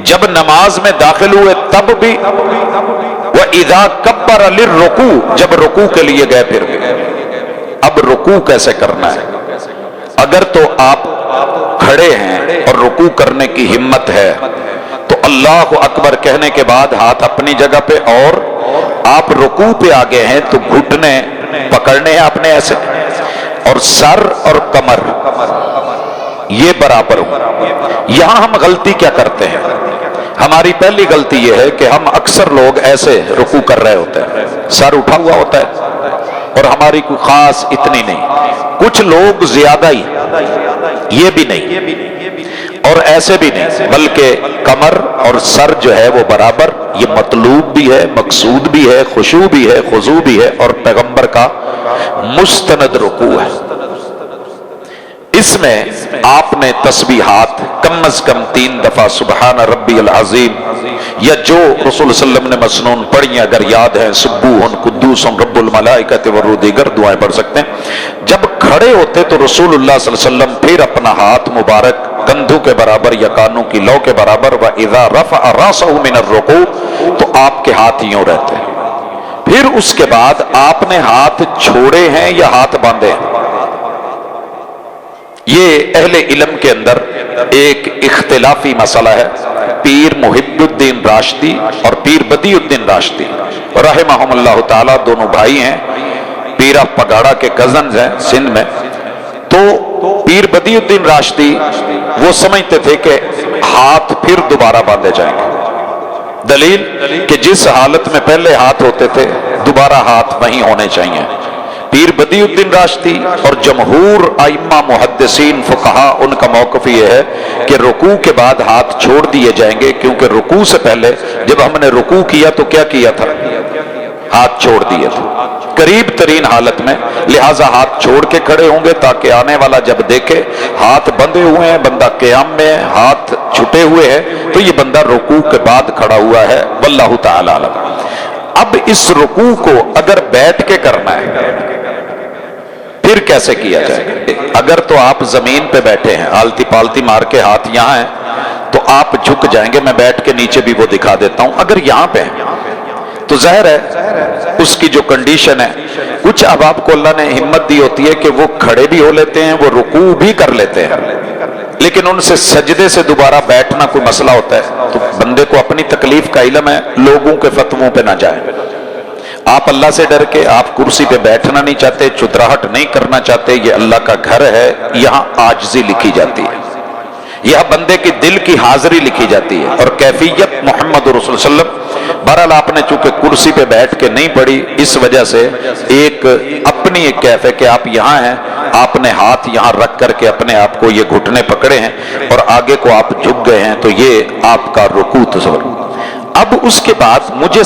جب نماز میں داخل ہوئے تب بھی، وَإِذَا كَبَّرَ لِلرُّكُوعِ، جب رکوع کے لیے گئے پھر بھی۔ اب رکوع کیسے کرنا ہے؟ اگر تو آپ کھڑے ہیں اور رکوع کرنے کی ہمت ہے تو اللہ اکبر کہنے کے بعد ہاتھ اپنی جگہ پہ، اور آپ رکوع پہ آگے ہیں تو گھٹنے پکڑنے ہیں اپنے ایسے، اور سر اور کمر یہ برابر ہو۔ یہاں ہم غلطی کیا کرتے ہیں؟ ہماری پہلی غلطی یہ ہے کہ ہم اکثر لوگ ایسے رکوع کر رہے ہوتے ہیں، سر اٹھا ہوا ہوتا ہے اور ہماری کوئی خاص اتنی نہیں، کچھ لوگ زیادہ ہی، یہ بھی نہیں اور ایسے بھی نہیں، بلکہ کمر اور سر جو ہے وہ برابر۔ یہ مطلوب بھی ہے، مقصود بھی ہے، خشوع بھی ہے، خضوع بھی ہے، اور پیغمبر کا مستند رکوع ہے۔ اس میں آپ نے تسبیحات کم از کم 3 دفعہ سبحان ربی العظیم، یا جو رسول صلی اللہ علیہ وسلم نے مسنون پڑھی اگر یاد ہے، سبوح قدوس رب الملائکۃ والروح، دیگر دعائیں پڑھ سکتے ہیں۔ جب کھڑے ہوتے تو رسول اللہ صلی اللہ علیہ وسلم پھر اپنا ہاتھ مبارک کندھوں کے برابر یا کانوں کی لو کے برابر، وَإِذَا رَفَعَ رَأْسَهُ مِنَ الرُّكُوعِ، تو آپ کے ہاتھ یوں رہتے ہیں۔ پھر اس کے بعد آپ نے ہاتھ چھوڑے ہیں یا ہاتھ باندھے ہیں؟ یہ اہل علم کے اندر ایک اختلافی مسئلہ ہے۔ پیر محب الدین راشدی اور پیر بدیع الدین راشدی رحمہم اللہ تعالیٰ دونوں بھائی ہیں، پیرا پگاڑا کے کزنز ہیں سندھ میں۔ تو پیر بدیع الدین راشدی وہ سمجھتے تھے کہ ہاتھ پھر دوبارہ باندھے جائیں گے۔ دلیل کہ جس حالت میں پہلے ہاتھ ہوتے تھے دوبارہ ہاتھ وہیں ہونے چاہیے۔ پیر بدیع الدین راشدی اور جمہور ائمہ محدثین فقہا ان کا موقف یہ ہے کہ رکوع کے بعد ہاتھ چھوڑ دیے جائیں گے، کیونکہ رکوع سے پہلے جب ہم نے رکوع کیا تو کیا کیا تھا؟ ہاتھ چھوڑ دیے تھے قریب ترین حالت میں، لہٰذا ہاتھ چھوڑ کے کھڑے ہوں گے تاکہ آنے والا جب دیکھے ہاتھ بندھے ہوئے ہیں، بندہ قیام میں ہے، ہاتھ چھٹے ہوئے ہیں، تو یہ بندہ رکوع کے بعد کھڑا ہوا ہے۔ واللہ تعالی اعلم۔ اب اس رکوع کو اگر بیٹھ کے کرنا ہے پھر کیسے کیا جائے؟ اگر تو آپ زمین پہ بیٹھے ہیں، آلتی پالتی مار کے ہاتھ یہاں ہیں تو آپ جھک جائیں گے، میں بیٹھ کے نیچے بھی وہ دکھا دیتا ہوں۔ اگر یہاں پہ ہیں تو ظاہر ہے اس کی جو کنڈیشن ہے، کچھ اب آپ کو اللہ نے ہمت دی ہوتی ہے کہ وہ کھڑے بھی ہو لیتے ہیں، وہ رکوع بھی کر لیتے ہیں، لیکن ان سے سجدے سے دوبارہ بیٹھنا کوئی مسئلہ ہوتا ہے، تو بندے کو اپنی تکلیف کا علم ہے، لوگوں کے فتووں پہ نہ جائیں۔ آپ اللہ سے ڈر کے آپ کرسی پہ بیٹھنا نہیں چاہتے، چتراہٹ نہیں کرنا چاہتے، یہ اللہ کا گھر ہے، یہاں عاجزی لکھی جاتی ہے، یہاں بندے کی دل کی حاضری لکھی جاتی ہے، اور کیفیت محمد رسول صلی اللہ علیہ وسلم۔ بہرحال آپ نے چونکہ کرسی پہ بیٹھ کے نہیں پڑھی، اس وجہ سے ایک اپنی ایک کیف ہے کہ آپ یہاں ہیں، آپ نے ہاتھ یہاں رکھ کر کے اپنے آپ کو یہ گھٹنے پکڑے ہیں اور آگے کو آپ جھک گئے ہیں، تو یہ آپ کا رکوع تصور۔ اب اس کے بعد مجھے